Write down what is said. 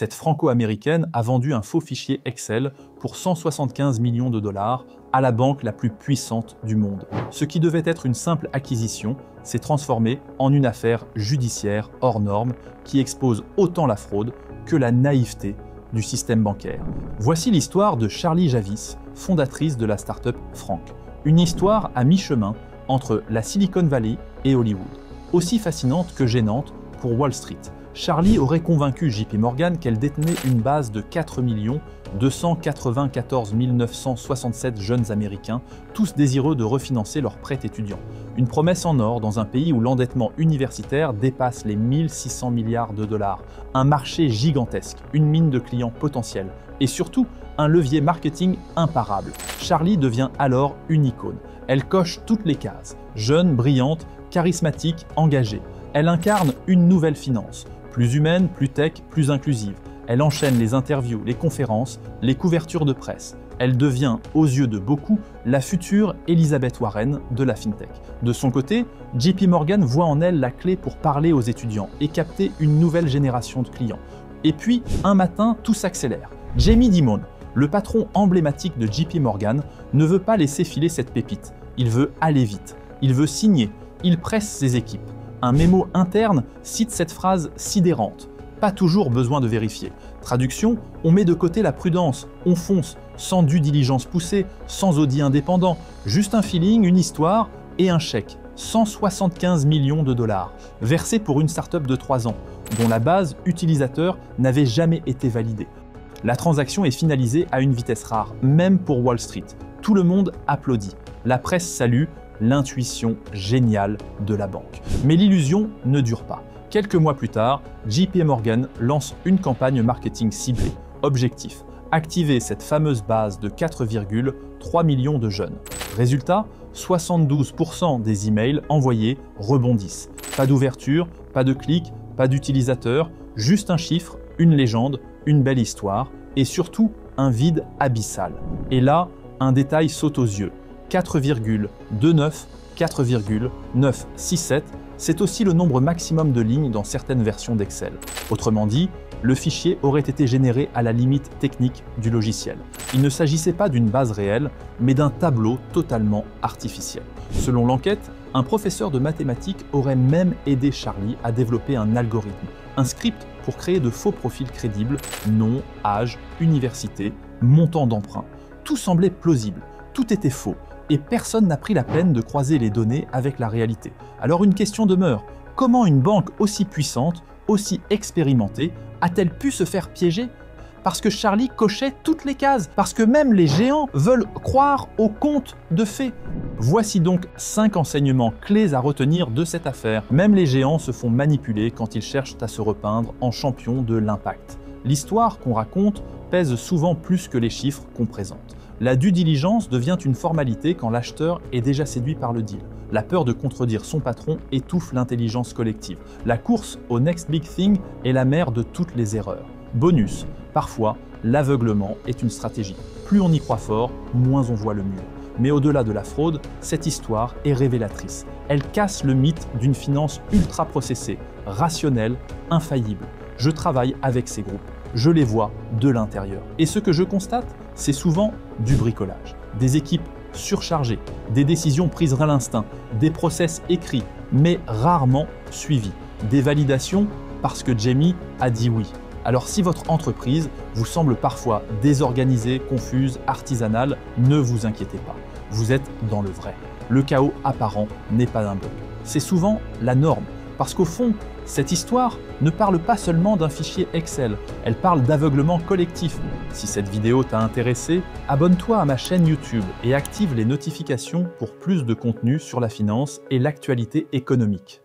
Cette franco-américaine a vendu un faux fichier Excel pour 175 millions de dollars à la banque la plus puissante du monde. Ce qui devait être une simple acquisition s'est transformé en une affaire judiciaire hors norme qui expose autant la fraude que la naïveté du système bancaire. Voici l'histoire de Charlie Javis, fondatrice de la start-up Frank. Une histoire à mi-chemin entre la Silicon Valley et Hollywood. Aussi fascinante que gênante pour Wall Street. Charlie aurait convaincu JP Morgan qu'elle détenait une base de 4 294 967 jeunes Américains, tous désireux de refinancer leurs prêts étudiants. Une promesse en or dans un pays où l'endettement universitaire dépasse les 1600 milliards de dollars. Un marché gigantesque, une mine de clients potentiels et surtout un levier marketing imparable. Charlie devient alors une icône. Elle coche toutes les cases. Jeune, brillante, charismatique, engagée. Elle incarne une nouvelle finance. Plus humaine, plus tech, plus inclusive. Elle enchaîne les interviews, les conférences, les couvertures de presse. Elle devient, aux yeux de beaucoup, la future Elizabeth Warren de la FinTech. De son côté, JP Morgan voit en elle la clé pour parler aux étudiants et capter une nouvelle génération de clients. Et puis, un matin, tout s'accélère. Jamie Dimon, le patron emblématique de JP Morgan, ne veut pas laisser filer cette pépite. Il veut aller vite. Il veut signer. Il presse ses équipes. Un mémo interne cite cette phrase sidérante. Pas toujours besoin de vérifier. Traduction, on met de côté la prudence, on fonce, sans due diligence poussée, sans audit indépendant, juste un feeling, une histoire et un chèque. 175 millions de dollars, versés pour une start-up de 3 ans, dont la base utilisateur n'avait jamais été validée. La transaction est finalisée à une vitesse rare, même pour Wall Street. Tout le monde applaudit. La presse salue l'intuition géniale de la banque. Mais l'illusion ne dure pas. Quelques mois plus tard, JP Morgan lance une campagne marketing ciblée. Objectif, activer cette fameuse base de 4,3 millions de jeunes. Résultat, 72% des emails envoyés rebondissent. Pas d'ouverture, pas de clic, pas d'utilisateur, juste un chiffre, une légende, une belle histoire et surtout un vide abyssal. Et là, un détail saute aux yeux. 4,967, c'est aussi le nombre maximum de lignes dans certaines versions d'Excel. Autrement dit, le fichier aurait été généré à la limite technique du logiciel. Il ne s'agissait pas d'une base réelle, mais d'un tableau totalement artificiel. Selon l'enquête, un professeur de mathématiques aurait même aidé Charlie à développer un algorithme, un script pour créer de faux profils crédibles, nom, âge, université, montant d'emprunt. Tout semblait plausible, tout était faux. Et personne n'a pris la peine de croiser les données avec la réalité. Alors une question demeure, comment une banque aussi puissante, aussi expérimentée, a-t-elle pu se faire piéger? Parce que Charlie cochait toutes les cases, parce que même les géants veulent croire aux contes de fées. Voici donc 5 enseignements clés à retenir de cette affaire. Même les géants se font manipuler quand ils cherchent à se repeindre en champions de l'impact. L'histoire qu'on raconte pèse souvent plus que les chiffres qu'on présente. La due diligence devient une formalité quand l'acheteur est déjà séduit par le deal. La peur de contredire son patron étouffe l'intelligence collective. La course au next big thing est la mère de toutes les erreurs. Bonus, parfois, l'aveuglement est une stratégie. Plus on y croit fort, moins on voit le mur. Mais au-delà de la fraude, cette histoire est révélatrice. Elle casse le mythe d'une finance ultra processée, rationnelle, infaillible. Je travaille avec ces groupes. Je les vois de l'intérieur. Et ce que je constate, c'est souvent du bricolage. Des équipes surchargées, des décisions prises à l'instinct, des process écrits, mais rarement suivis. Des validations parce que Jamie a dit oui. Alors si votre entreprise vous semble parfois désorganisée, confuse, artisanale, ne vous inquiétez pas. Vous êtes dans le vrai. Le chaos apparent n'est pas un bug. C'est souvent la norme. Parce qu'au fond, cette histoire ne parle pas seulement d'un fichier Excel, elle parle d'aveuglement collectif. Si cette vidéo t'a intéressé, abonne-toi à ma chaîne YouTube et active les notifications pour plus de contenu sur la finance et l'actualité économique.